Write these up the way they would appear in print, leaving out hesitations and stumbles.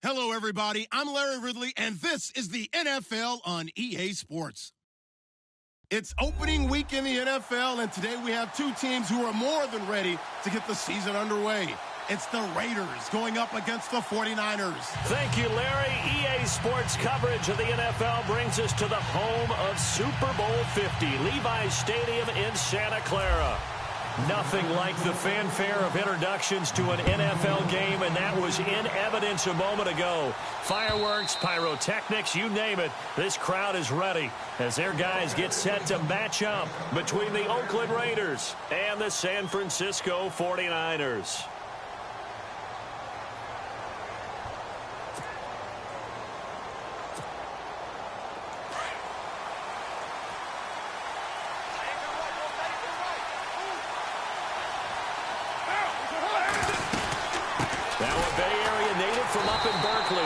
Hello, everybody. I'm Larry Ridley, and this is the NFL on EA Sports. It's opening week in the NFL, and today we have two teams who are more than ready to get the season underway. It's the Raiders going up against the 49ers. Thank you, Larry. EA Sports coverage of the NFL brings us to the home of Super Bowl 50, Levi's Stadium in Santa Clara. Nothing like the fanfare of introductions to an NFL game, and that was in evidence a moment ago. Fireworks, pyrotechnics, you name it. This crowd is ready as their guys get set to match up between the Oakland Raiders and the San Francisco 49ers.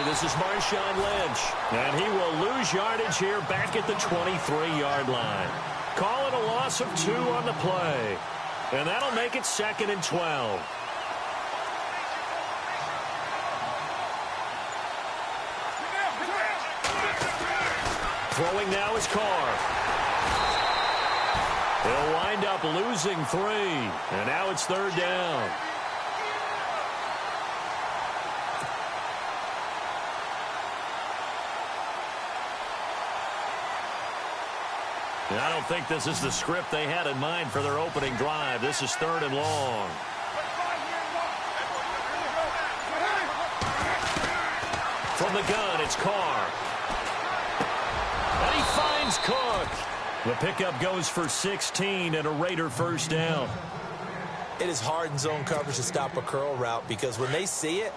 This is Marshawn Lynch, and he will lose yardage here back at the 23-yard line. Call it a loss of 2 on the play, and that'll make it 2nd and 12. Throwing now is Carr. He'll wind up losing 3, and now it's 3rd down. And I don't think this is the script they had in mind for their opening drive. This is 3rd and long. From the gun, it's Carr. And he finds Cook. The pickup goes for 16 and a Raider first down. It is hard in zone coverage to stop a curl route because when they see it,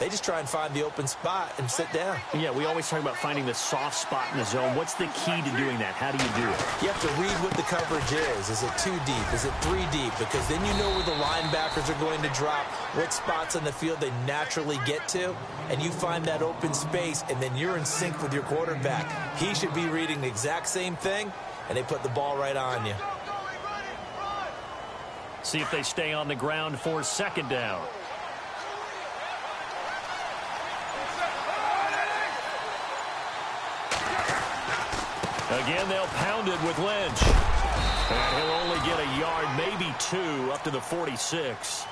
they just try and find the open spot and sit down. Yeah, we always talk about finding the soft spot in the zone. What's the key to doing that? How do you do it? You have to read what the coverage is. Is it 2 deep? Is it 3 deep? Because then you know where the linebackers are going to drop, what spots on the field they naturally get to, and you find that open space, and then you're in sync with your quarterback. He should be reading the exact same thing, and they put the ball right on you. See if they stay on the ground for 2nd down. Again, they'll pound it with Lynch. And he'll only get a yard, maybe 2, up to the 46.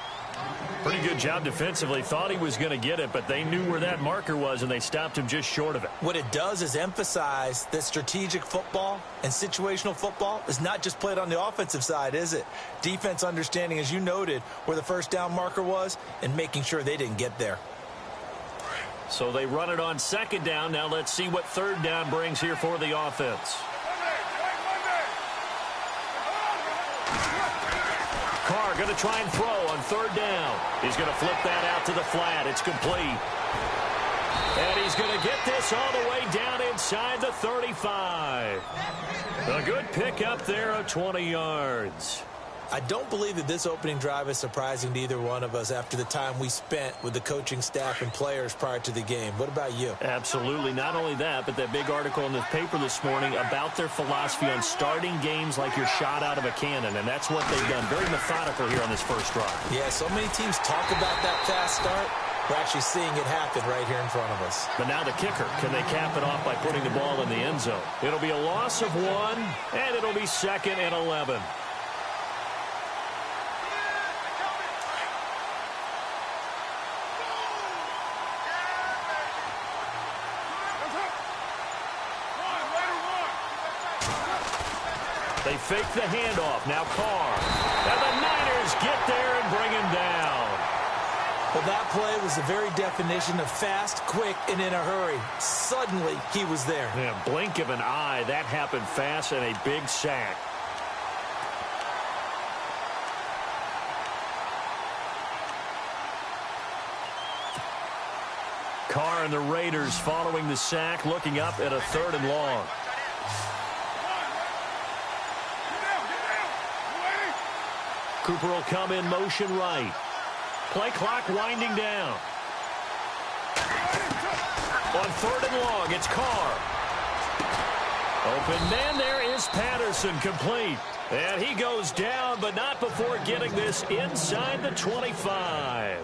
Pretty good job defensively. Thought he was going to get it, but they knew where that marker was, and they stopped him just short of it. What it does is emphasize that strategic football and situational football is not just played on the offensive side, is it? Defense understanding, as you noted, where the first down marker was and making sure they didn't get there. So they run it on 2nd down. Now let's see what 3rd down brings here for the offense. Carr going to try and throw on 3rd down. He's going to flip that out to the flat. It's complete. And he's going to get this all the way down inside the 35. A good pickup there of 20 yards. I don't believe that this opening drive is surprising to either one of us after the time we spent with the coaching staff and players prior to the game. What about you? Absolutely. Not only that, but that big article in the paper this morning about their philosophy on starting games like you're shot out of a cannon, and that's what they've done. Very methodical here on this first drive. Yeah, so many teams talk about that fast start. We're actually seeing it happen right here in front of us. But now the kicker, can they cap it off by putting the ball in the end zone? It'll be a loss of 1, and it'll be 2nd and 11. They fake the handoff. Now Carr. And the Niners get there and bring him down. Well, that play was the very definition of fast, quick, and in a hurry. Suddenly, he was there. Yeah, blink of an eye. That happened fast and a big sack. Carr and the Raiders following the sack, looking up at a 3rd and long. Cooper will come in motion right. Play clock winding down. On 3rd and long, it's Carr. Open man there is Patterson, complete. And he goes down, but not before getting this inside the 25.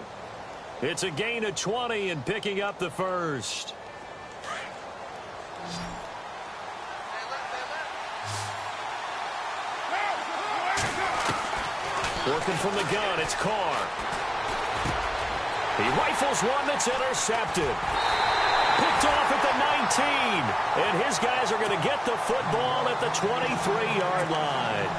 It's a gain of 20 and picking up the first. Working from the gun, it's Carr. He rifles one that's intercepted. Picked off at the 19. And his guys are going to get the football at the 23-yard line.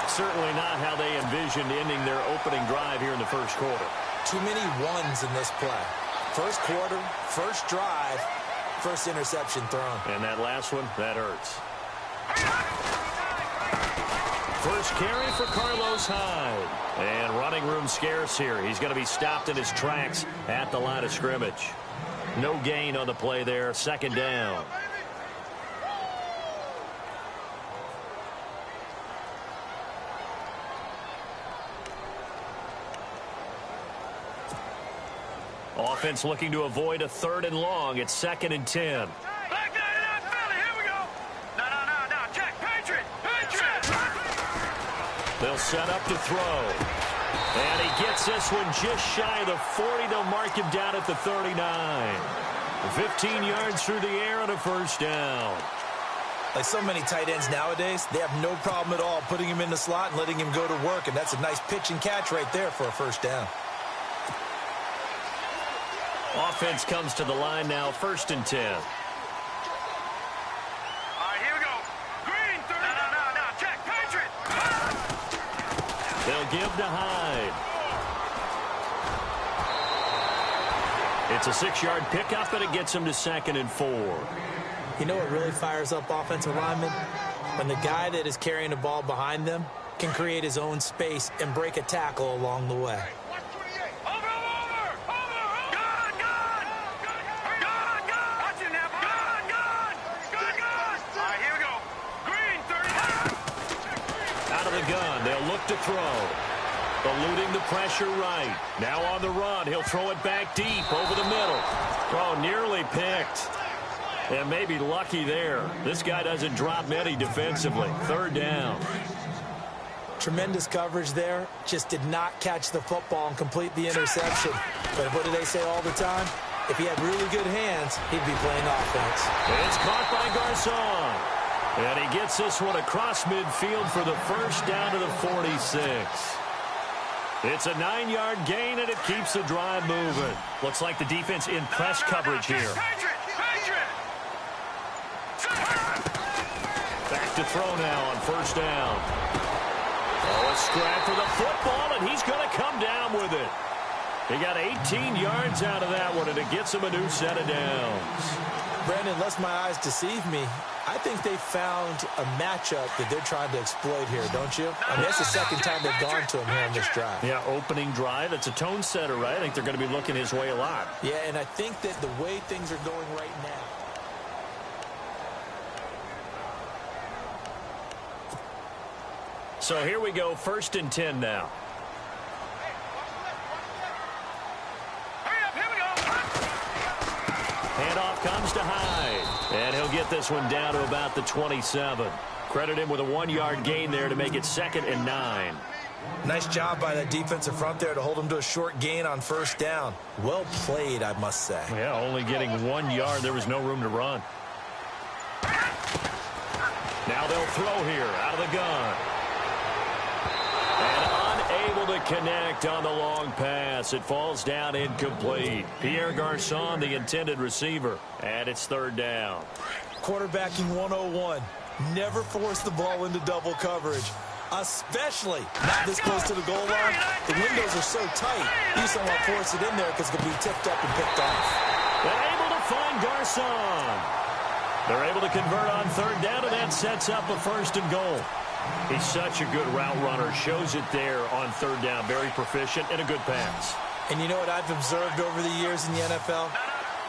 Certainly not how they envisioned ending their opening drive here in the first quarter. Too many ones in this play. First quarter, first drive, first interception thrown. And that last one, that hurts. First carry for Carlos Hyde. And running room scarce here. He's going to be stopped in his tracks at the line of scrimmage. No gain on the play there. Second down. Offense looking to avoid a 3rd and long. It's 2nd and 10. They'll set up to throw. And he gets this one just shy of the 40. They'll mark him down at the 39. 15 yards through the air and a first down. Like so many tight ends nowadays, they have no problem at all putting him in the slot and letting him go to work. And that's a nice pitch and catch right there for a first down. Offense comes to the line now, 1st and 10. They'll give to Hyde. It's a 6-yard pickup, and it gets him to 2nd and 4. You know what really fires up offensive linemen? When the guy that is carrying the ball behind them can create his own space and break a tackle along the way. To throw. Eluding the pressure right. Now on the run. He'll throw it back deep over the middle. Oh, nearly picked. And maybe lucky there. This guy doesn't drop many defensively. 3rd down. Tremendous coverage there. Just did not catch the football and complete the interception. But what do they say all the time? If he had really good hands, he'd be playing offense. It's caught by Garcon. And he gets this one across midfield for the first down to the 46. It's a 9-yard gain, and it keeps the drive moving. Looks like the defense in press coverage here. Back to throw now on 1st down. Oh, a scrap for the football, and he's going to come down with it. He got 18 yards out of that one, and it gets him a new set of downs. Brandon, lest my eyes deceive me, I think they found a matchup that they're trying to exploit here, don't you? I mean, that's the 2nd time they've gone to him here on this drive. Yeah, opening drive. It's a tone setter, right? I think they're going to be looking his way a lot. Yeah, and I think that the way things are going right now. So here we go, 1st and 10 now. Handoff comes to Hyde. And he'll get this one down to about the 27. Credit him with a 1-yard gain there to make it 2nd and 9. Nice job by that defensive front there to hold him to a short gain on 1st down. Well played, I must say. Yeah, only getting 1 yard. There was no room to run. Now they'll throw here out of the gun. And unable to connect on the long pass. It falls down incomplete. Pierre Garcon, the intended receiver. And it's 3rd down. Quarterbacking 101. Never force the ball into double coverage. Especially not this close to the goal line. The windows are so tight, you just don't want to force it in there because it can be tipped up and picked off. They're able to find Garcon. They're able to convert on 3rd down, and that sets up a 1st and goal. He's such a good route runner. Shows it there on 3rd down. Very proficient and a good pass. And you know what I've observed over the years in the NFL?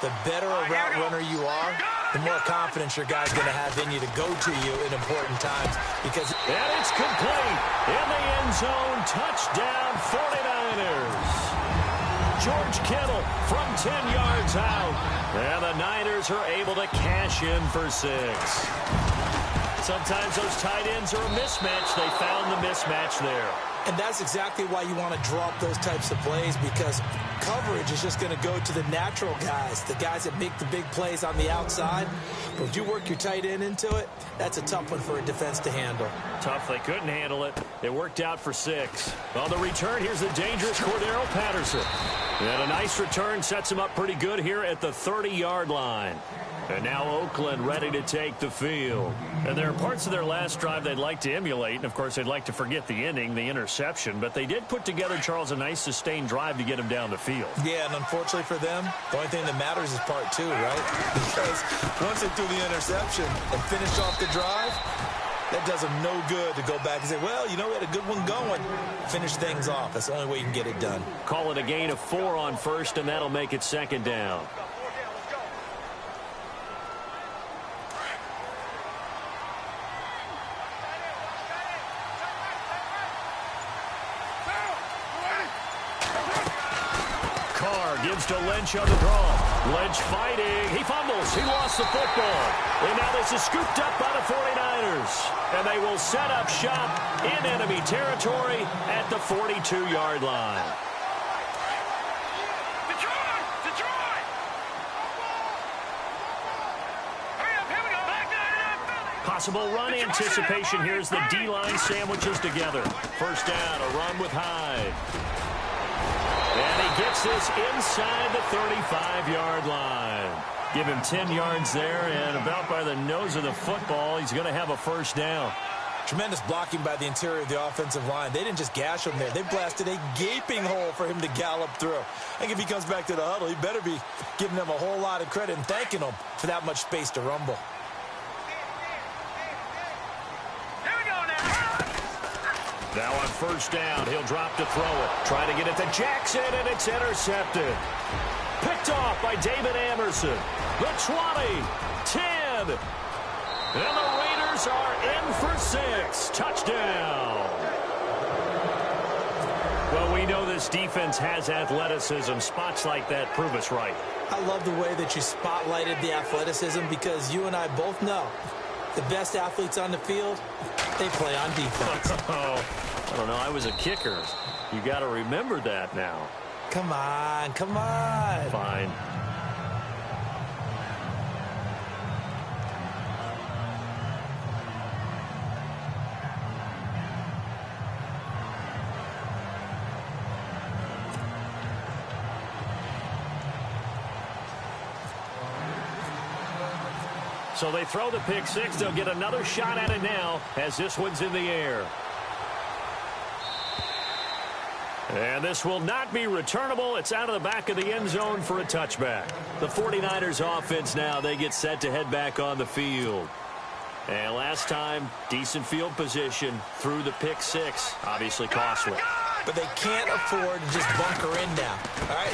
The better a route runner you are, the more confidence your guy's going to have in you to go to you in important times. And it's complete. In the end zone. Touchdown 49ers. George Kittle from 10 yards out. And the Niners are able to cash in for 6. Sometimes those tight ends are a mismatch. They found the mismatch there. And that's exactly why you want to draw up those types of plays, because coverage is just going to go to the natural guys, the guys that make the big plays on the outside. But if you work your tight end into it, that's a tough one for a defense to handle. Tough. They couldn't handle it. It worked out for 6. On the return, here's the dangerous Cordero Patterson. And a nice return sets him up pretty good here at the 30-yard line. And now Oakland ready to take the field. And there are parts of their last drive they'd like to emulate. And, of course, they'd like to forget the ending, the interception. But they did put together, Charles, a nice sustained drive to get him down the field. Yeah, and unfortunately for them, the only thing that matters is part 2, right? Because once they threw the interception and finished off the drive, that does them no good to go back and say, well, you know, we had a good one going. Finish things off. That's the only way you can get it done. Call it a gain of 4 on first, and that'll make it 2nd down. Gives to Lynch on the draw. Lynch fighting. He fumbles. He lost the football. And now this is scooped up by the 49ers. And they will set up shop in enemy territory at the 42-yard line. Possible run anticipation. Here's the D-line sandwiches together. First down, a run with Hyde. And he gets this inside the 35-yard line. Give him 10 yards there, and about by the nose of the football, he's going to have a first down. Tremendous blocking by the interior of the offensive line. They didn't just gash him there. They blasted a gaping hole for him to gallop through. I think if he comes back to the huddle, he better be giving them a whole lot of credit and thanking them for that much space to rumble. Now on first down, he'll drop to throw it. Trying to get it to Jackson, and it's intercepted. Picked off by David Anderson. The 20, 10. And the Raiders are in for 6. Touchdown. Well, we know this defense has athleticism. Spots like that prove us right. I love the way that you spotlighted the athleticism, because you and I both know the best athletes on the field, they play on defense. I don't know. I was a kicker. You got to remember that now. Come on, come on. Fine. So they throw the pick six. They'll get another shot at it now as this one's in the air. And this will not be returnable. It's out of the back of the end zone for a touchback. The 49ers offense now, they get set to head back on the field. And last time, decent field position through the pick six. Obviously costly. But they can't afford to just bunker in now. All right,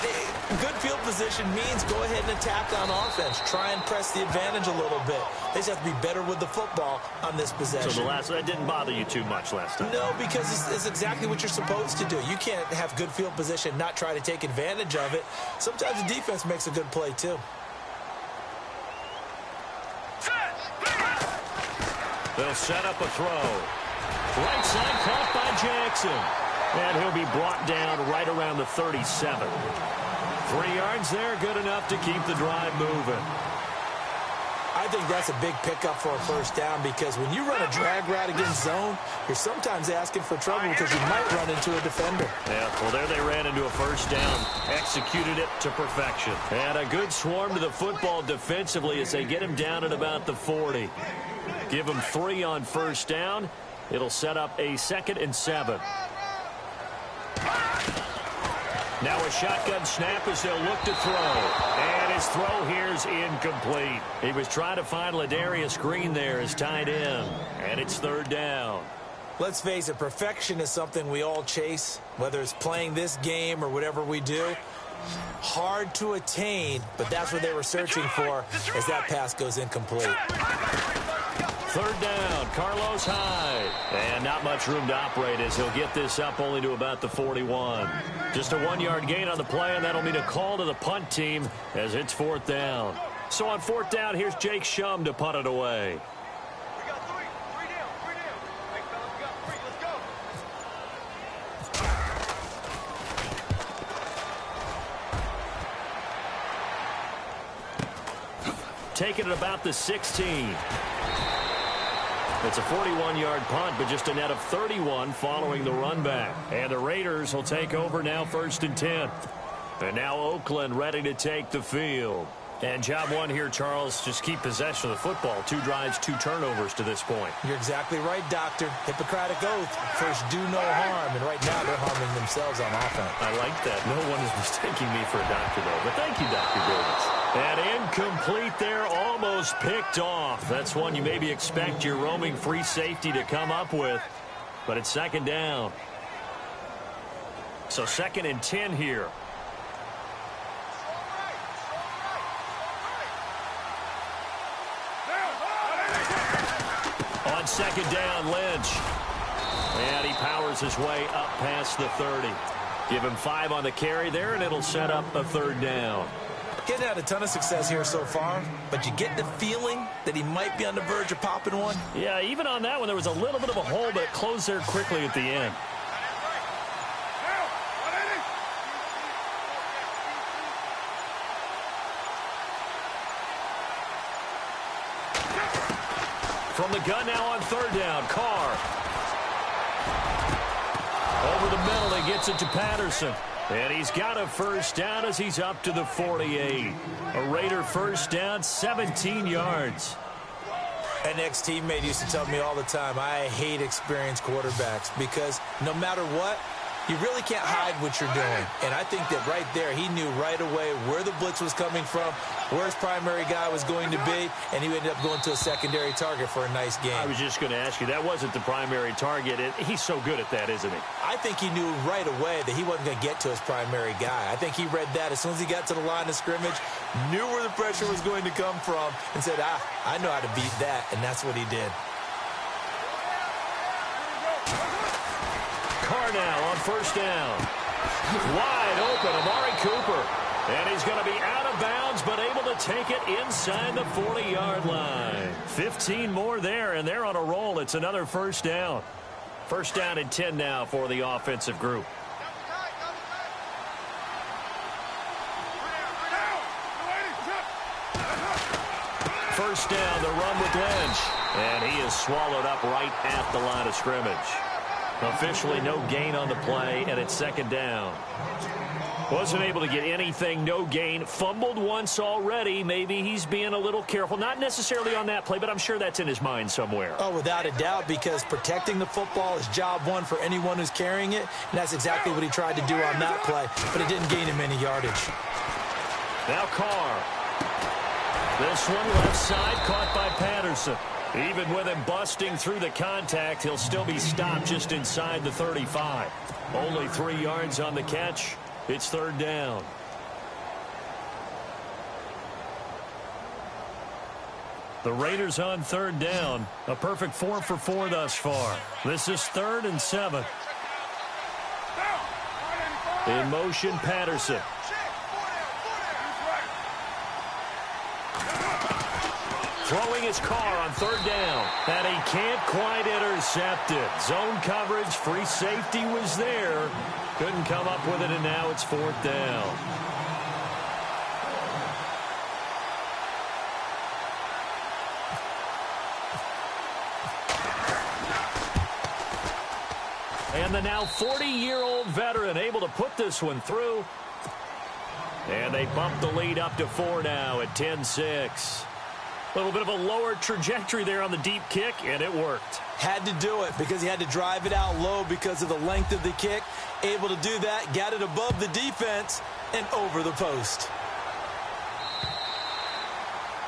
good field position means go ahead and attack on offense. Try and press the advantage a little bit. They just have to be better with the football on this possession. So that didn't bother you too much last time? No, because it's exactly what you're supposed to do. You can't have good field position and not try to take advantage of it. Sometimes the defense makes a good play, too. They'll set up a throw. Right side caught by Jackson. And he'll be brought down right around the 37. 3 yards there, good enough to keep the drive moving. I think that's a big pickup for a first down, because when you run a drag route against zone, you're sometimes asking for trouble because you might run into a defender. Yeah, well, there they ran into a first down. Executed it to perfection. And a good swarm to the football defensively as they get him down at about the 40. Give him 3 on first down. It'll set up a 2nd and 7. Now a shotgun snap as they'll look to throw. And his throw here's incomplete. He was trying to find Ladarius Green there as tight end. And it's 3rd down. Let's face it, perfection is something we all chase, whether it's playing this game or whatever we do. Hard to attain, but that's what they were searching for as that pass goes incomplete. 3rd down, Carlos Hyde. And not much room to operate as he'll get this up only to about the 41. Just a 1-yard gain on the play, and that'll mean a call to the punt team as it's 4th down. So on 4th down, here's Jake Shum to punt it away. take it at about the 16. It's a 41-yard punt, but just a net of 31 following the run back. And the Raiders will take over now 1st and 10. And now Oakland ready to take the field. And job one here, Charles, just keep possession of the football. 2 drives, 2 turnovers to this point. You're exactly right, Doctor. Hippocratic oath. First, do no harm. And right now, they're harming themselves on offense. I like that. No one is mistaking me for a doctor, though. But thank you, Dr. Davis. And incomplete there, almost picked off. That's one you maybe expect your roaming free safety to come up with. But it's 2nd down. So 2nd and 10 here. On 2nd down, Lynch. And he powers his way up past the 30. Give him 5 on the carry there, and it'll set up a 3rd down. Getting had a ton of success here so far, but you get the feeling that he might be on the verge of popping one. Yeah, even on that one, there was a little bit of a hole, but it closed there quickly at the end. From the gun now on 3rd down, Carr. Over the middle, he gets it to Patterson. And he's got a 1st down as he's up to the 48. A Raider 1st down, 17 yards. An ex-teammate used to tell me all the time, I hate experienced quarterbacks because no matter what, you really can't hide what you're doing. And I think that right there, he knew right away where the blitz was coming from, where his primary guy was going to be, and he ended up going to a secondary target for a nice game. I was just going to ask you, that wasn't the primary target. He's so good at that, isn't he? I think he knew right away that he wasn't going to get to his primary guy. I think he read that as soon as he got to the line of scrimmage, knew where the pressure was going to come from, and said, I know how to beat that, and that's what he did. Carr now on 1st down. Wide open, Amari Cooper. And he's going to be out of bounds, but able to take it inside the 40-yard line. 15 more there, and they're on a roll. It's another 1st down. 1st down and 10 now for the offensive group. First down, the run with Lynch. And he is swallowed up right at the line of scrimmage. Officially no gain on the play, and it's 2nd down. Wasn't able to get anything, no gain. Fumbled once already. Maybe he's being a little careful. Not necessarily on that play, but I'm sure that's in his mind somewhere. Oh, without a doubt, because protecting the football is job one for anyone who's carrying it, and that's exactly what he tried to do on that play, but it didn't gain him any yardage. Now Carr. This one left side, caught by Patterson. Even with him busting through the contact, he'll still be stopped just inside the 35. Only 3 yards on the catch. It's 3rd down. The Raiders on 3rd down. A perfect 4 for 4 thus far. This is 3rd and 7. In motion, Patterson. Throwing his Carr on 3rd down. And he can't quite intercept it. Zone coverage, free safety was there. Couldn't come up with it, and now it's 4th down. And the now 40-year-old veteran able to put this one through. And they bump the lead up to 4 now at 10-6. A little bit of a lower trajectory there on the deep kick, and it worked. Had to do it because he had to drive it out low because of the length of the kick. Able to do that, got it above the defense and over the post.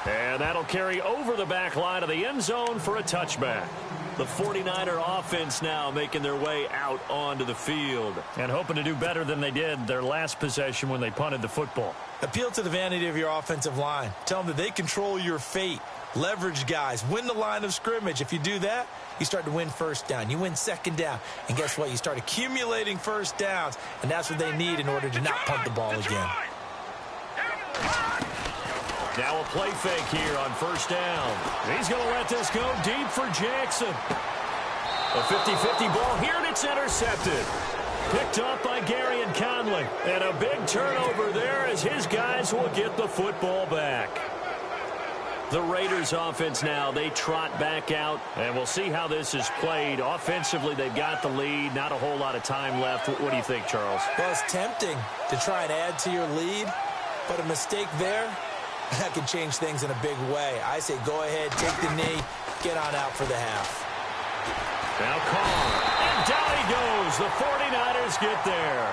And that'll carry over the back line of the end zone for a touchback. The 49er offense now making their way out onto the field and hoping to do better than they did their last possession when they punted the football. Appeal to the vanity of your offensive line. Tell them that they control your fate. Leverage guys. Win the line of scrimmage. If you do that, you start to win 1st down. You win 2nd down. And guess what? You start accumulating 1st downs. And that's what they need in order to not punt the ball again. Now a play fake here on 1st down. He's going to let this go deep for Jackson. A 50-50 ball here, and it's intercepted. Picked up by Gary and Conley. And a big turnover there as his guys will get the football back. The Raiders offense now, they trot back out, and we'll see how this is played. Offensively, they've got the lead. Not a whole lot of time left. What do you think, Charles? Well, it's tempting to try and add to your lead, but a mistake there, that can change things in a big way. I say go ahead, take the knee, get on out for the half. Now Carr, and down he goes. The 49ers get there.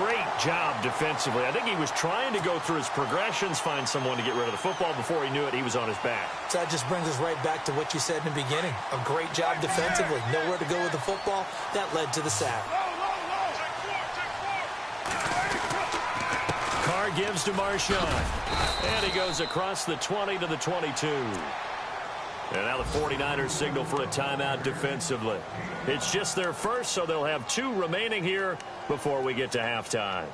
Great job defensively. I think he was trying to go through his progressions, find someone to get rid of the football. Before he knew it, he was on his back. So that just brings us right back to what you said in the beginning. A great job defensively. Nowhere to go with the football. That led to the sack. Carr gives to Marshawn. And he goes across the 20 to the 22. And now the 49ers signal for a timeout defensively. It's just their first, so they'll have 2 remaining here before we get to halftime.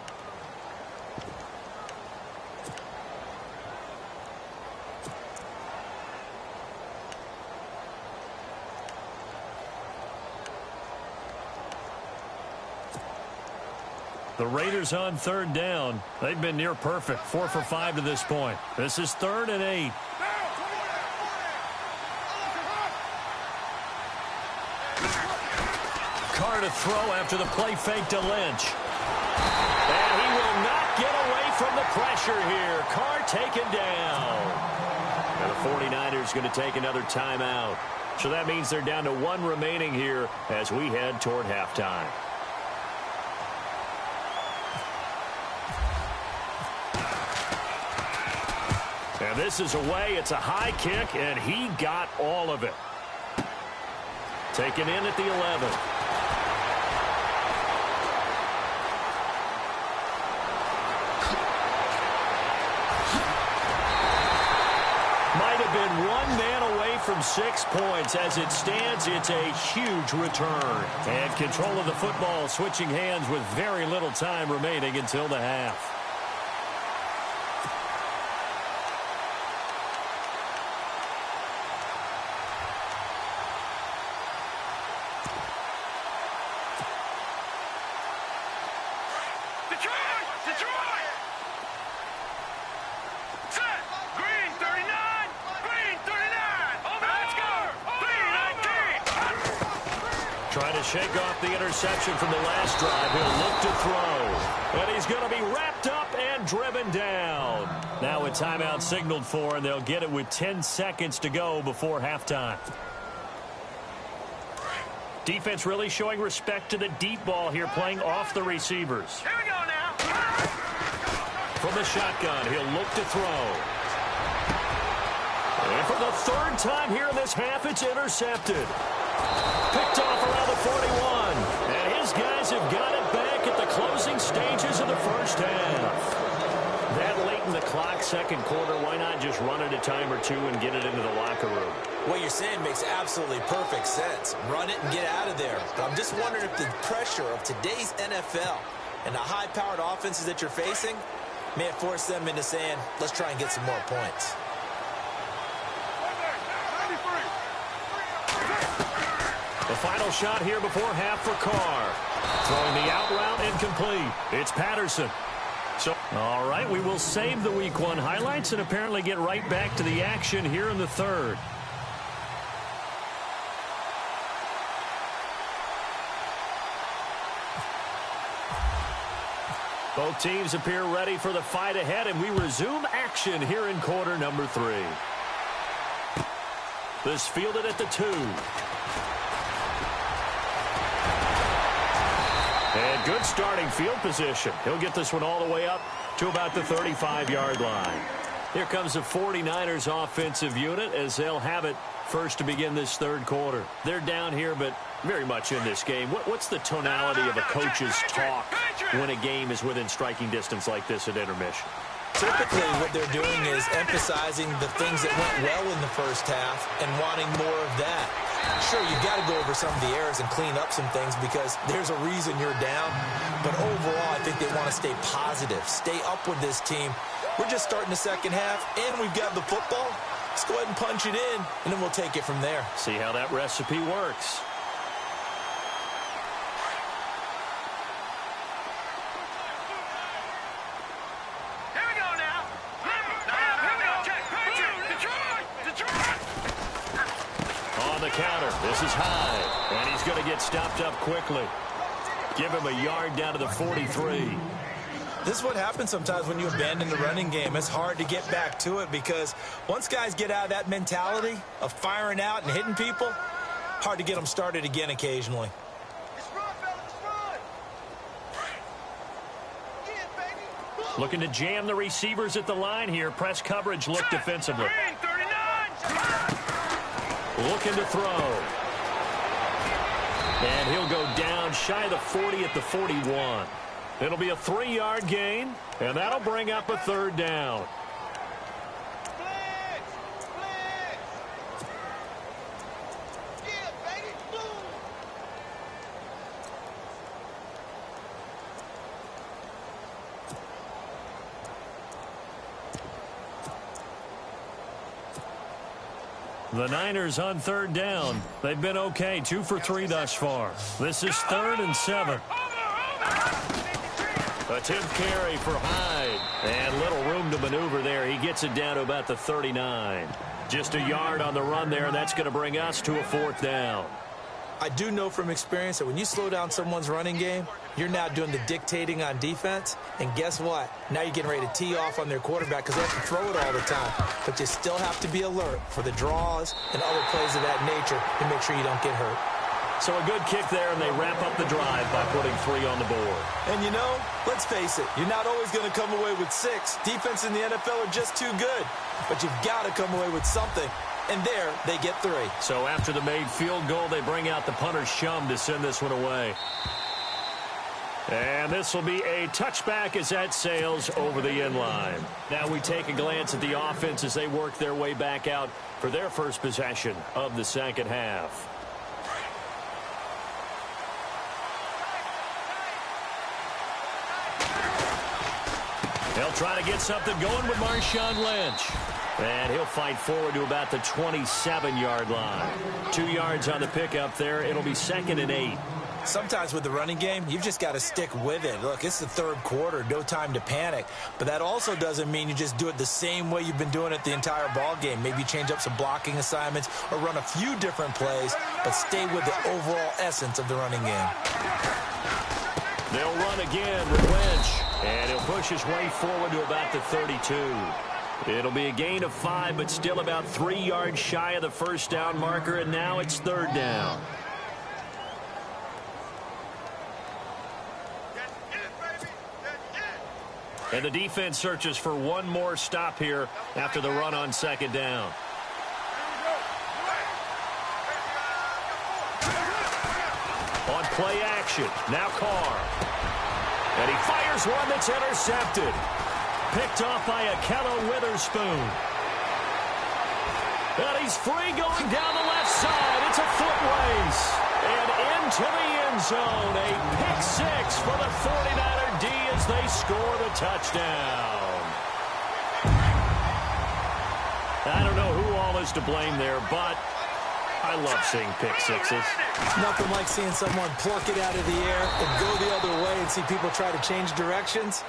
The Raiders on 3rd down. They've been near perfect, 4 for 5 to this point. This is 3rd and 8. Carr to throw after the play fake to Lynch. And he will not get away from the pressure here. Carr taken down. And the 49ers going to take another timeout. So that means they're down to 1 remaining here as we head toward halftime. And this is away. It's a high kick, and he got all of it. Taken in at the 11. Might have been 1 man away from 6 points. As it stands, it's a huge return. And control of the football switching hands with very little time remaining until the half. Trying to shake off the interception from the last drive. He'll look to throw. And he's going to be wrapped up and driven down. Now a timeout signaled for, and they'll get it with 10 seconds to go before halftime. Defense really showing respect to the deep ball here, playing off the receivers. Here we go now. From the shotgun, he'll look to throw. And for the 3rd time here in this half, it's intercepted. Picked off around the 41. And his guys have got it back at the closing stages of the first half. That late in the clock, 2nd quarter, why not just run it a time or 2 and get it into the locker room? What you're saying makes absolutely perfect sense. Run it and get out of there. But I'm just wondering if the pressure of today's NFL and the high-powered offenses that you're facing may have forced them into saying, let's try and get some more points. The final shot here before half for Carr. Throwing the out route incomplete. It's Patterson. So, all right, we will save the Week 1 highlights and apparently get right back to the action here in the 3rd. Both teams appear ready for the fight ahead, and we resume action here in quarter number 3. This fielded at the 2. And good starting field position. He'll get this one all the way up to about the 35-yard line. Here comes the 49ers offensive unit as they'll have it first to begin this 3rd quarter. They're down here, but very much in this game. What's the tonality of a coach's talk when a game is within striking distance like this at intermission? Typically, what they're doing is emphasizing the things that went well in the first half and wanting more of that. Sure, you've got to go over some of the errors and clean up some things because there's a reason you're down. But overall, I think they want to stay positive, stay up with this team. We're just starting the second half, and we've got the football. Let's go ahead and punch it in, and then we'll take it from there. See how that recipe works. Here we go now. Here we go. Check. Detroit. counter. This is Hyde, and he's going to get stopped up quickly. Give him a yard down to the 43. This is what happens sometimes when you abandon the running game. It's hard to get back to it because once guys get out of that mentality of firing out and hitting people, hard to get them started again occasionally. Looking to jam the receivers at the line here. Press coverage look defensively. Looking to throw. And he'll go down shy of the 40 at the 41. It'll be a 3-yard gain, and that'll bring up a third down. The Niners on third down. They've been okay, 2 for 3 thus far. This is 3rd and 7. A 10th carry for Hyde. And little room to maneuver there. He gets it down to about the 39. Just a yard on the run there, and that's going to bring us to a 4th down. I do know from experience that when you slow down someone's running game, you're now doing the dictating on defense. And guess what? Now you're getting ready to tee off on their quarterback because they have to throw it all the time. But you still have to be alert for the draws and other plays of that nature to make sure you don't get hurt. So a good kick there, and they wrap up the drive by putting 3 on the board. And, you know, let's face it, you're not always going to come away with 6. Defense in the NFL are just too good. But you've got to come away with something. And there, they get 3. So after the made field goal, they bring out the punter's chum to send this one away. And this will be a touchback as that sails over the end line. Now we take a glance at the offense as they work their way back out for their first possession of the second half. They'll try to get something going with Marshawn Lynch. And he'll fight forward to about the 27-yard line. 2 yards on the pickup there. It'll be 2nd and 8. Sometimes with the running game, you've just got to stick with it. Look, it's the 3rd quarter, no time to panic. But that also doesn't mean you just do it the same way you've been doing it the entire ball game. Maybe change up some blocking assignments or run a few different plays, but stay with the overall essence of the running game. They'll run again with Lynch, and he'll push his way forward to about the 32. It'll be a gain of 5, but still about 3 yards shy of the first down marker, and now it's 3rd down. And the defense searches for one more stop here after the run on 2nd down. On play action, now Carr. And he fires one that's intercepted. Picked off by Akello Witherspoon. And he's free going down the left side. It's a foot race. And into the end zone. A pick 6 for the 49er D as they score the touchdown. I don't know who all is to blame there, but I love seeing pick 6s. It's nothing like seeing someone pluck it out of the air and go the other way and see people try to change directions.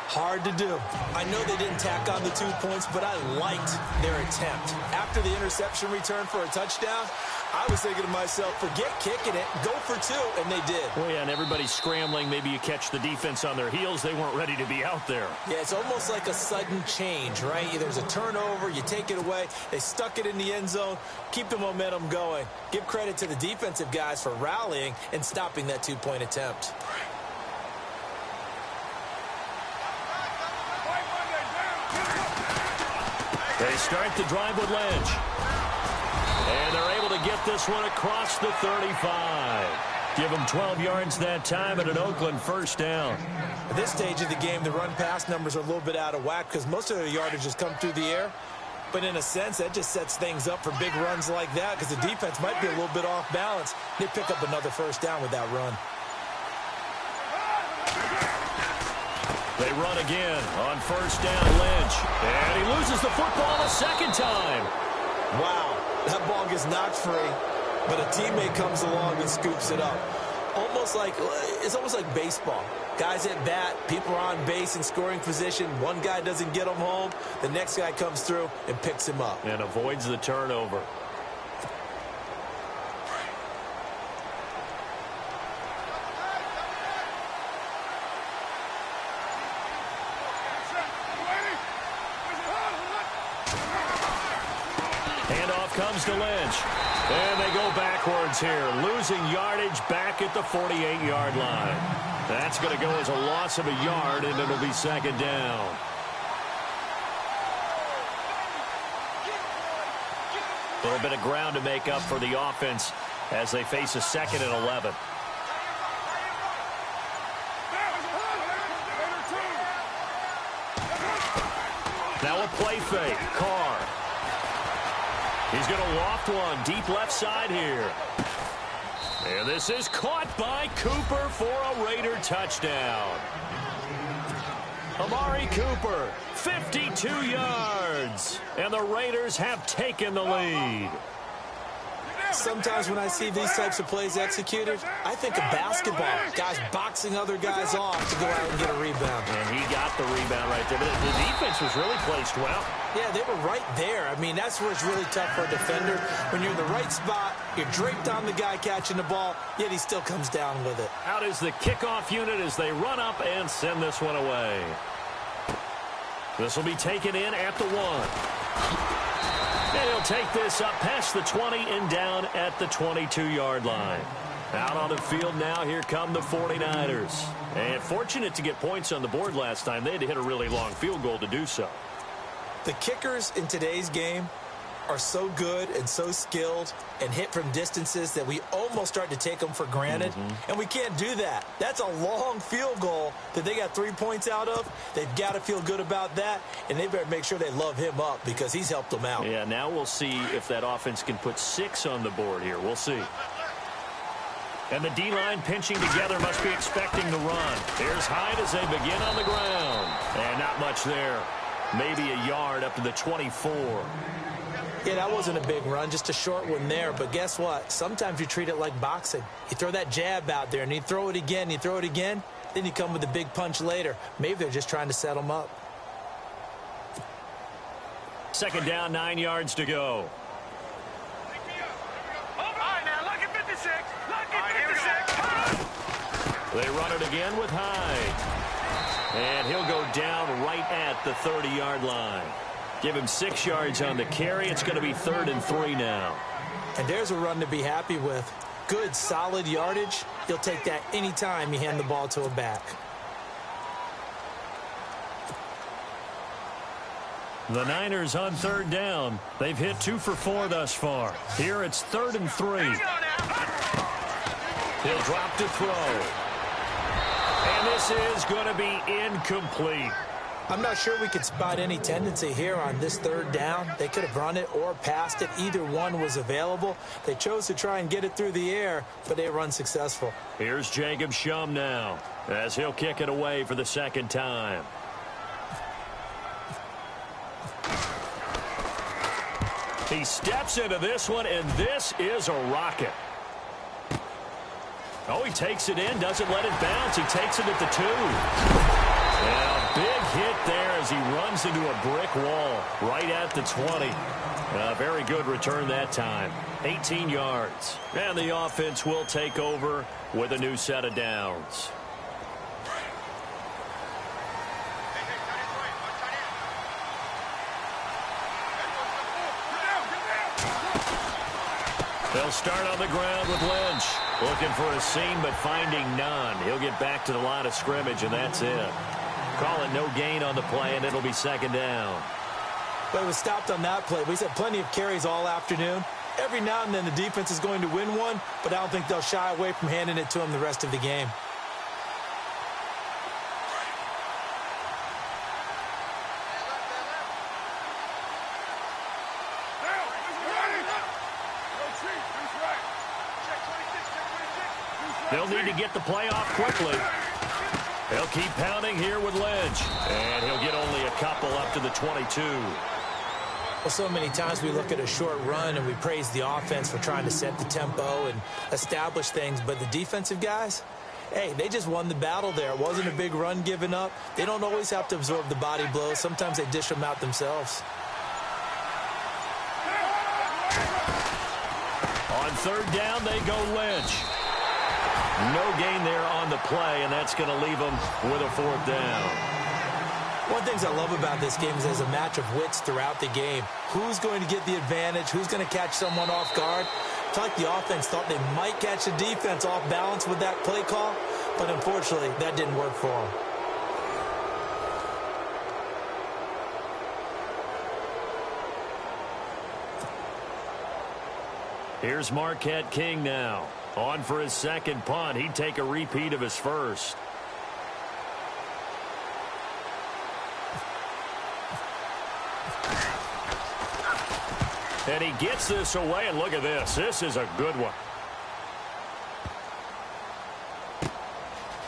Hard to do. I know they didn't tack on the 2 points, but I liked their attempt. After the interception return for a touchdown, I was thinking to myself, forget kicking it, go for 2, and they did. Well, yeah, and everybody's scrambling. Maybe you catch the defense on their heels. They weren't ready to be out there. Yeah, it's almost like a sudden change, right? There's a turnover, you take it away, they stuck it in the end zone, keep the momentum going. Give credit to the defensive guys for rallying and stopping that 2-point attempt. They start the drive with Lynch. And they're able to get this one across the 35. Give them 12 yards that time and an Oakland first down. At this stage of the game, the run-pass numbers are a little bit out of whack because most of their yardage has come through the air. But in a sense, that just sets things up for big runs like that because the defense might be a little bit off balance. They pick up another first down with that run. They run again on first down, Lynch. And he loses the football a second time. Wow, that ball gets knocked free, but a teammate comes along and scoops it up. It's almost like baseball. Guys at bat, people are on base in scoring position. One guy doesn't get him home. The next guy comes through and picks him up. And avoids the turnover. Handoff comes to Lynch. And they go backwards here, losing yardage back at the 48-yard line. That's going to go as a loss of a yard, and it'll be second down. A little bit of ground to make up for the offense as they face a 2nd and 11. Now a play fake. Carr. He's going to loft one deep left side here. And this is caught by Cooper for a Raider touchdown. Amari Cooper, 52 yards. And the Raiders have taken the lead. Sometimes when I see these types of plays executed, I think of basketball. Guys boxing other guys off to go out and get a rebound. And he got the rebound right there. But the defense was really placed well. Yeah, they were right there. I mean, that's where it's really tough for a defender. When you're in the right spot, you're draped on the guy catching the ball, yet he still comes down with it. Out is the kickoff unit as they run up and send this one away. This will be taken in at the 1. And he'll take this up past the 20 and down at the 22-yard line. Out on the field now, here come the 49ers. And fortunate to get points on the board last time. They had to hit a really long field goal to do so. The kickers in today's game are so good and so skilled and hit from distances that we almost start to take them for granted. And we can't do that. That's a long field goal that they got 3 points out of. They've got to feel good about that, and they better make sure they love him up because he's helped them out. Yeah, now we'll see if that offense can put 6 on the board here. We'll see. And the D-line pinching together must be expecting the run. Here's Hyde as they begin on the ground. And not much there. Maybe a yard up to the 24. Yeah, that wasn't a big run, just a short one there. But guess what? Sometimes you treat it like boxing. You throw that jab out there, and you throw it again, you throw it again, then you come with a big punch later. Maybe they're just trying to set them up. Second down, 9 yards to go. They run it again with Hyde. And he'll go down right at the 30-yard line. Give him 6 yards on the carry. It's going to be 3rd and 3 now. And there's a run to be happy with. Good, solid yardage. You'll take that any time you hand the ball to a back. The Niners on 3rd down. They've hit 2 for 4 thus far. Here it's 3rd and 3. He'll drop to throw. And this is going to be incomplete. I'm not sure we could spot any tendency here on this 3rd down. They could have run it or passed it. Either one was available. They chose to try and get it through the air, but they were unsuccessful. Here's Jacob Shum now as he'll kick it away for the 2nd time. He steps into this one, and this is a rocket. Oh, he takes it in, doesn't let it bounce. He takes it at the 2. And a big hit there as he runs into a brick wall right at the 20. Very good return that time. 18 yards. And the offense will take over with a new set of downs. They'll start on the ground with Lynch. Looking for a seam, but finding none. He'll get back to the line of scrimmage, and that's it. Call it no gain on the play, and it'll be 2nd down. But it was stopped on that play. We've had plenty of carries all afternoon. Every now and then the defense is going to win one, but I don't think they'll shy away from handing it to him the rest of the game. They'll need to get the play off quickly. They'll keep pounding here with Lynch. And he'll get only a couple up to the 22. Well, so many times we look at a short run and we praise the offense for trying to set the tempo and establish things. But the defensive guys, hey, they just won the battle there. It wasn't a big run given up. They don't always have to absorb the body blows. Sometimes they dish them out themselves. On 3rd down, they go Lynch. No gain there on the play, and that's going to leave them with a 4th down. One of the things I love about this game is there's a match of wits throughout the game. Who's going to get the advantage? Who's going to catch someone off guard? I feel like the offense thought they might catch the defense off balance with that play call, but unfortunately, that didn't work for them. Here's Marquette King now. On for his second punt. He'd take a repeat of his first. And he gets this away, and look at this. This is a good one.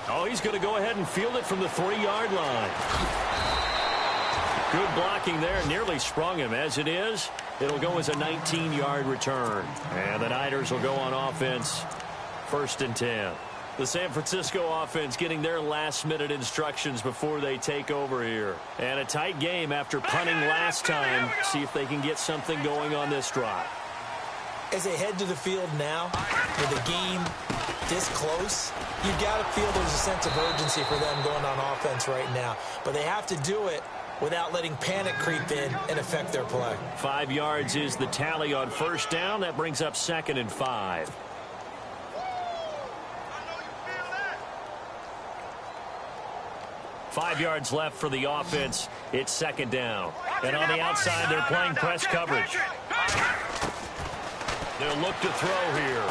Oh, he's going to go ahead and field it from the 3-yard line. Good blocking there. Nearly sprung him. As it is, it'll go as a 19-yard return. And the Niners will go on offense. 1st and 10. The San Francisco offense getting their last-minute instructions before they take over here. And a tight game after punting last time. See if they can get something going on this drive. As they head to the field now, with the game this close, you got to feel there's a sense of urgency for them going on offense right now. But they have to do it without letting panic creep in and affect their play. 5 yards is the tally on 1st down. That brings up 2nd and 5. Five yards left for the offense. It's 2nd down. And on the outside, they're playing press coverage. They'll look to throw here.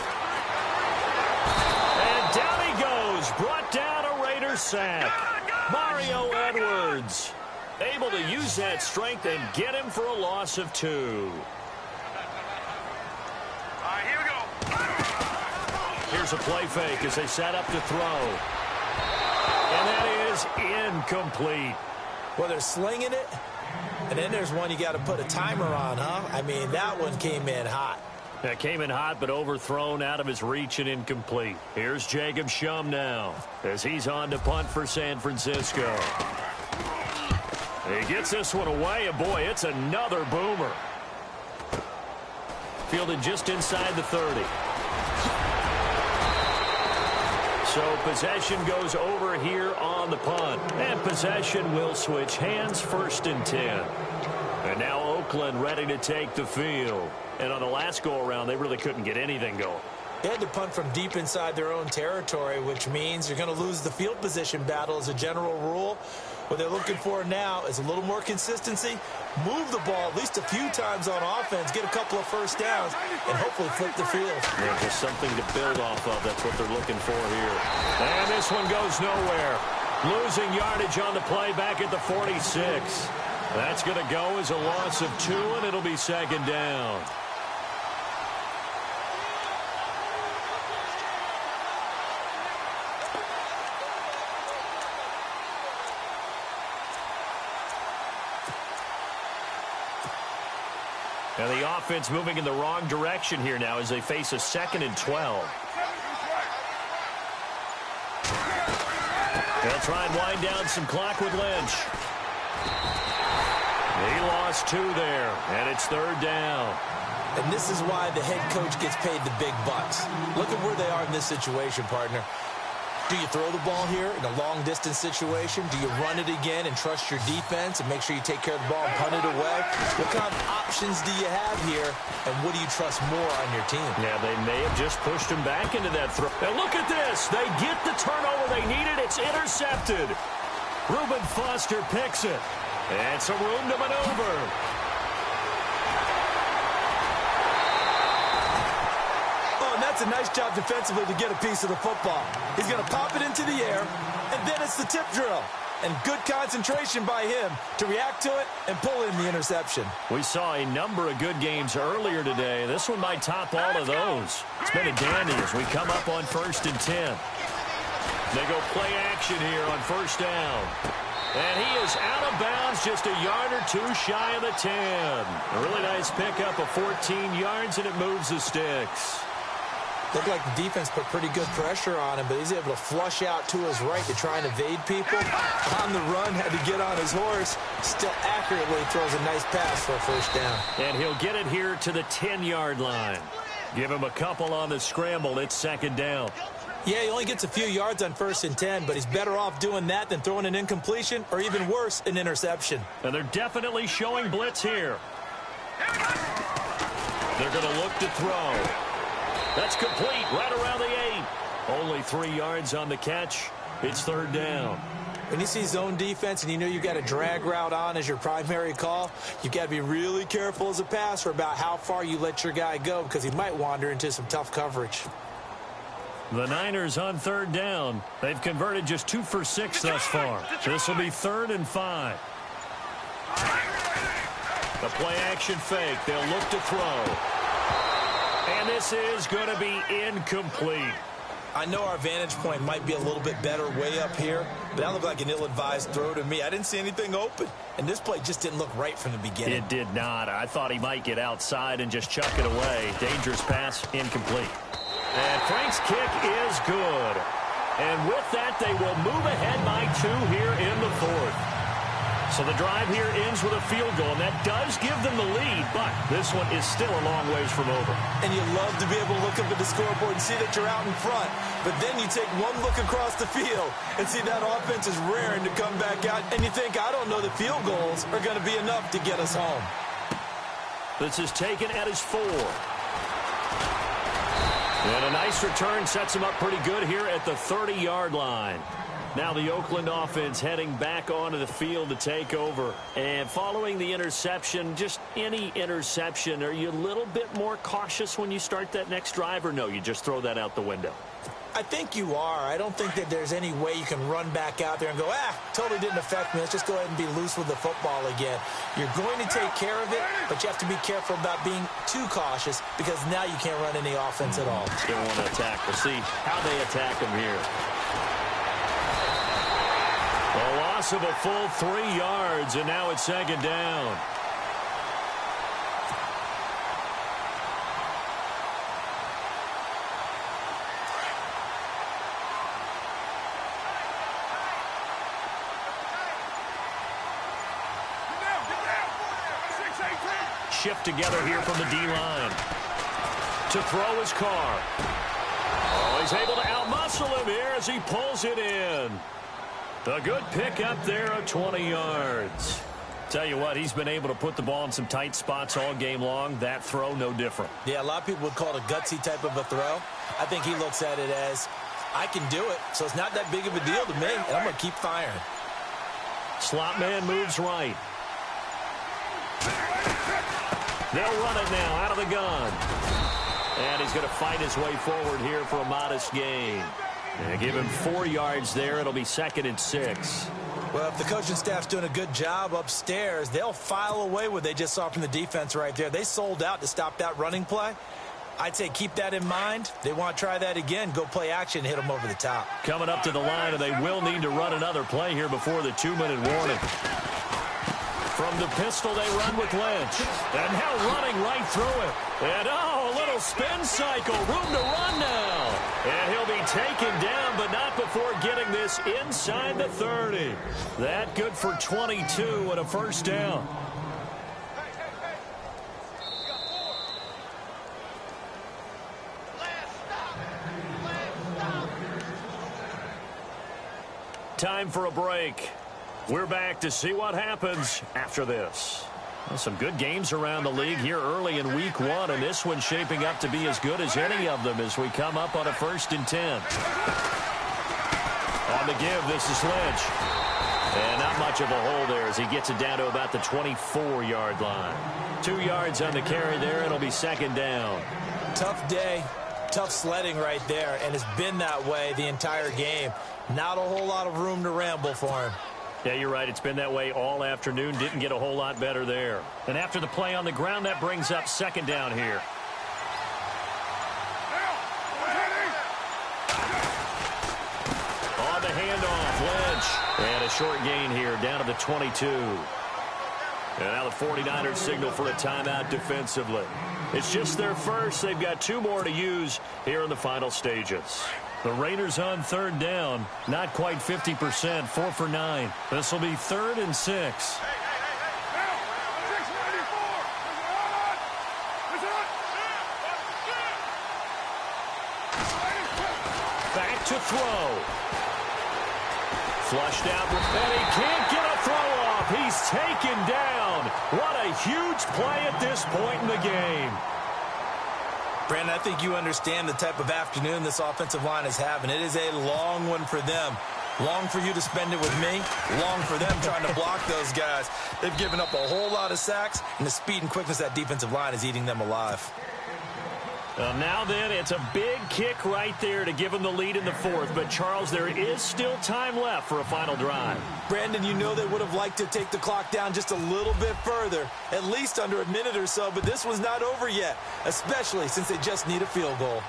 And down he goes. Brought down a Raiders sack. Mario Edwards able to use that strength and get him for a loss of 2. All right, here we go. Here's a play fake as they set up to throw. And that is incomplete. Well, they're slinging it, and then there's one you got to put a timer on, huh? I mean, that one came in hot. That came in hot, but overthrown out of his reach and incomplete. Here's Jacob Shum now as he's on to punt for San Francisco. He gets this one away, and boy, it's another boomer. Fielded just inside the 30. So possession goes over here on the punt. And possession will switch hands. 1st and 10. And now Oakland ready to take the field. And on the last go-around, they really couldn't get anything going. They had to punt from deep inside their own territory, which means you're going to lose the field position battle as a general rule. What they're looking for now is a little more consistency, move the ball at least a few times on offense, get a couple of 1st downs, and hopefully flip the field. Yeah, just something to build off of. That's what they're looking for here. And this one goes nowhere. Losing yardage on the play back at the 46. That's going to go as a loss of 2, and it'll be 2nd down. And the offense moving in the wrong direction here now as they face a 2nd and 12. They'll try and wind down some clock with Lynch. He lost 2 there, and it's 3rd down. And this is why the head coach gets paid the big bucks. Look at where they are in this situation, partner. Do you throw the ball here in a long-distance situation? Do you run it again and trust your defense and make sure you take care of the ball and punt it away? What kind of options do you have here, and what do you trust more on your team? Yeah, they may have just pushed him back into that throw. Now look at this. They get the turnover they needed. It's intercepted. Reuben Foster picks it. And some room to maneuver. That's a nice job defensively to get a piece of the football. He's going to pop it into the air, and then it's the tip drill. And good concentration by him to react to it and pull in the interception. We saw a number of good games earlier today. This one might top all of those. It's been a dandy as we come up on 1st and 10. They go play action here on 1st down. And he is out of bounds, just a yard or 2 shy of the 10. A really nice pickup of 14 yards, and it moves the sticks. Looked like the defense put pretty good pressure on him, but he's able to flush out to his right to try and evade people. On the run, had to get on his horse. Still accurately throws a nice pass for a 1st down. And he'll get it here to the 10-yard line. Give him a couple on the scramble. It's 2nd down. Yeah, he only gets a few yards on 1st and 10, but he's better off doing that than throwing an incompletion or even worse, an interception. And they're definitely showing blitz here. They're going to look to throw. That's complete right around the 8. Only 3 yards on the catch. It's 3rd down. When you see zone defense and you know you've got a drag route on as your primary call, you've got to be really careful as a passer about how far you let your guy go because he might wander into some tough coverage. The Niners on 3rd down. They've converted just 2 for 6 thus far. This will be 3rd and 5. The play action fake. They'll look to throw. And this is going to be incomplete. I know our vantage point might be a little bit better way up here, but that looked like an ill-advised throw to me. I didn't see anything open, and this play just didn't look right from the beginning. It did not. I thought he might get outside and just chuck it away. Dangerous pass, incomplete. And Frank's kick is good. And with that, they will move ahead by 2 here in the 4th. So the drive here ends with a field goal, and that does give them the lead, but this one is still a long ways from over. And you love to be able to look up at the scoreboard and see that you're out in front, but then you take one look across the field and see that offense is raring to come back out, and you think, I don't know that field goals are going to be enough to get us home. This is taken at his 4. And a nice return sets him up pretty good here at the 30-yard line. Now the Oakland offense heading back onto the field to take over. And following the interception, just any interception, are you a little bit more cautious when you start that next drive, or no, you just throw that out the window? I think you are. I don't think that there's any way you can run back out there and go, totally didn't affect me. Let's just go ahead and be loose with the football again. You're going to take care of it, but you have to be careful about being too cautious because now you can't run any offense at all. Still want to attack. We'll see how they attack him here. A loss of a full 3 yards, and now it's 2nd down. Shift together here from the D-line. To throw his car. Oh, he's able to outmuscle him here as he pulls it in. A good pick up there of 20 yards. Tell you what, he's been able to put the ball in some tight spots all game long. That throw, no different. Yeah, a lot of people would call it a gutsy type of a throw. I think he looks at it as, I can do it, so it's not that big of a deal to me, and I'm going to keep firing. Slot man moves right. They'll run it now out of the gun. And he's going to fight his way forward here for a modest gain. And give him 4 yards there. It'll be 2nd and 6. Well, if the coaching staff's doing a good job upstairs, they'll file away what they just saw from the defense right there. They sold out to stop that running play. I'd say keep that in mind. They want to try that again. Go play action, hit them over the top. Coming up to the line, and they will need to run another play here before the 2-minute warning. From the pistol, they run with Lynch. And now running right through it. And, a little spin cycle. Room to run now. And he'll be taken down, but not before getting this inside the 30. That good for 22 and a 1st down. Time for a break. We're back to see what happens after this. Well, some good games around the league here early in week 1, and this one's shaping up to be as good as any of them as we come up on a 1st and 10. On the give, this is Lynch. And not much of a hole there as he gets it down to about the 24-yard line. 2 yards on the carry there, it'll be 2nd down. Tough day, tough sledding right there, and it's been that way the entire game. Not a whole lot of room to ramble for him. Yeah, you're right. It's been that way all afternoon. Didn't get a whole lot better there. And after the play on the ground, that brings up 2nd down here. On the handoff, Lynch. And a short gain here down to the 22. And now the 49ers signal for a timeout defensively. It's just their first. They've got 2 more to use here in the final stages. The Raiders on 3rd down. Not quite 50%. 4 for 9. This will be 3rd and 6. Back to throw. Flushed out with Benny. Can't get a throw off. He's taken down. What a huge play at this point in the game. Brandon, I think you understand the type of afternoon this offensive line is having. It is a long one for them. Long for you to spend it with me. Long for them trying to block those guys. They've given up a whole lot of sacks, and the speed and quickness of that defensive line is eating them alive. Well, now then, it's a big kick right there to give them the lead in the fourth. But, Charles, there is still time left for a final drive. Brandon, you know they would have liked to take the clock down just a little bit further, at least under a minute or so, but this was not over yet, especially since they just need a field goal.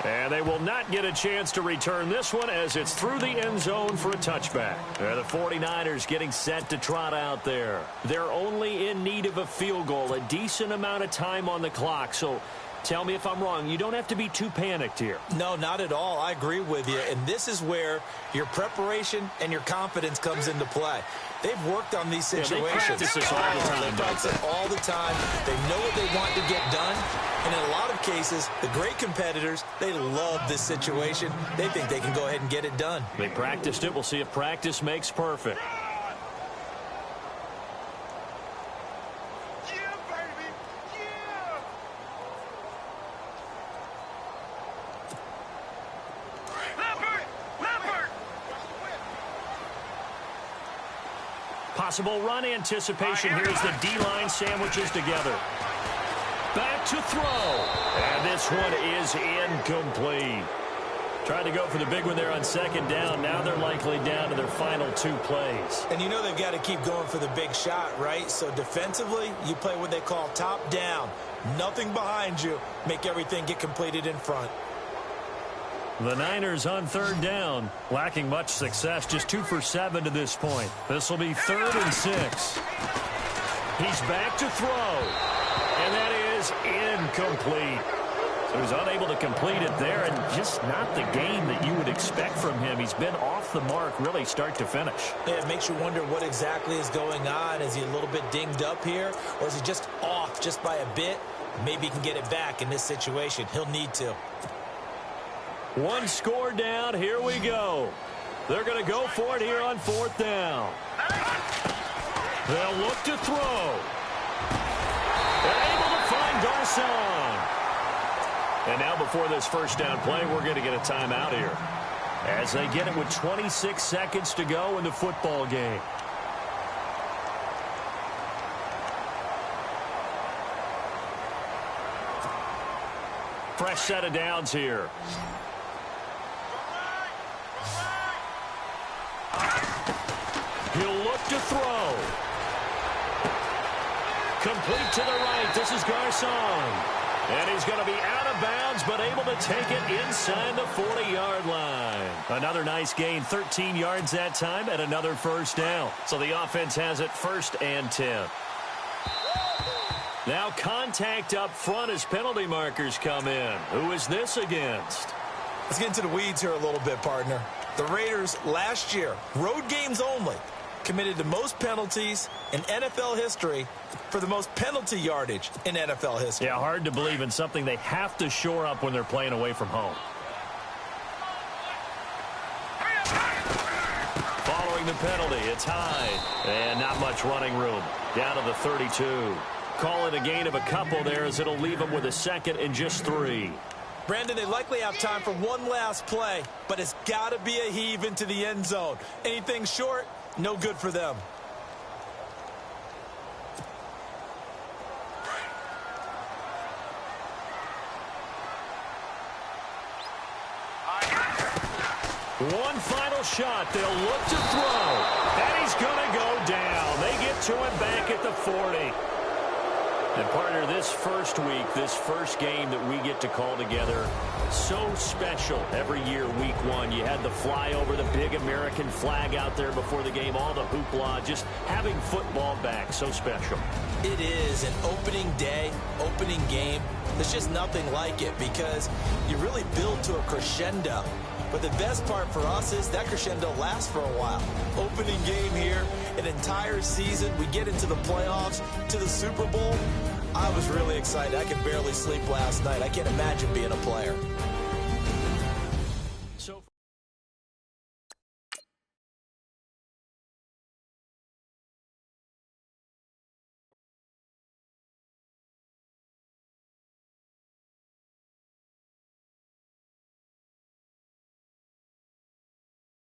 And they will not get a chance to return this one as it's through the end zone for a touchback. The 49ers getting set to trot out there. They're only in need of a field goal, a decent amount of time on the clock. So tell me if I'm wrong. You don't have to be too panicked here. No, not at all. I agree with you. And this is where your preparation and your confidence comes into play. They've worked on these situations. They practice this all the time. They practice it all the time. They know what they want to get done. And in a lot of cases, the great competitors, they love this situation. They think they can go ahead and get it done. They practiced it. We'll see if practice makes perfect. Possible run anticipation here as the D-line sandwiches together. Back to throw. And this one is incomplete. Tried to go for the big one there on second down. Now they're likely down to their final two plays. And you know they've got to keep going for the big shot, right? So defensively, you play what they call top down. Nothing behind you. Make everything get completed in front. The Niners on third down, lacking much success, just 2 for 7 to this point. This will be 3rd and 6. He's back to throw, and that is incomplete. So he's unable to complete it there, and just not the game that you would expect from him. He's been off the mark really start to finish. Yeah, it makes you wonder what exactly is going on. Is he a little bit dinged up here, or is he just off just by a bit? Maybe he can get it back in this situation. He'll need to. One score down. Here we go. They're going to go for it here on 4th down. They'll look to throw. They're able to find Garcon. And now before this first down play, we're going to get a timeout here as they get it with 26 seconds to go in the football game. Fresh set of downs here. He'll look to throw. Complete to the right. This is Garcon. And he's going to be out of bounds, but able to take it inside the 40-yard line. Another nice gain, 13 yards that time, and another first down. So the offense has it 1st and 10. Now contact up front as penalty markers come in. Who is this against? Let's get into the weeds here a little bit, partner. The Raiders last year, road games only, committed the most penalties in NFL history for the most penalty yardage in NFL history. Yeah, hard to believe in something they have to shore up when they're playing away from home. Following the penalty, it's high. And not much running room. Down to the 32. Call it a gain of a couple there as it'll leave them with a 2nd and just 3. Brandon, they likely have time for one last play, but it's got to be a heave into the end zone. Anything short, no good for them. One final shot. They'll look to throw. And he's going to go down. They get to him back at the 40. And, partner, this first week, this first game that we get to call together, so special every year, week 1. You had the flyover, the big American flag out there before the game, all the hoopla, just having football back, so special. It is an opening day, opening game. There's just nothing like it because you really build to a crescendo. But the best part for us is that crescendo lasts for a while. Opening game here, an entire season. We get into the playoffs, to the Super Bowl. I was really excited. I could barely sleep last night. I can't imagine being a player.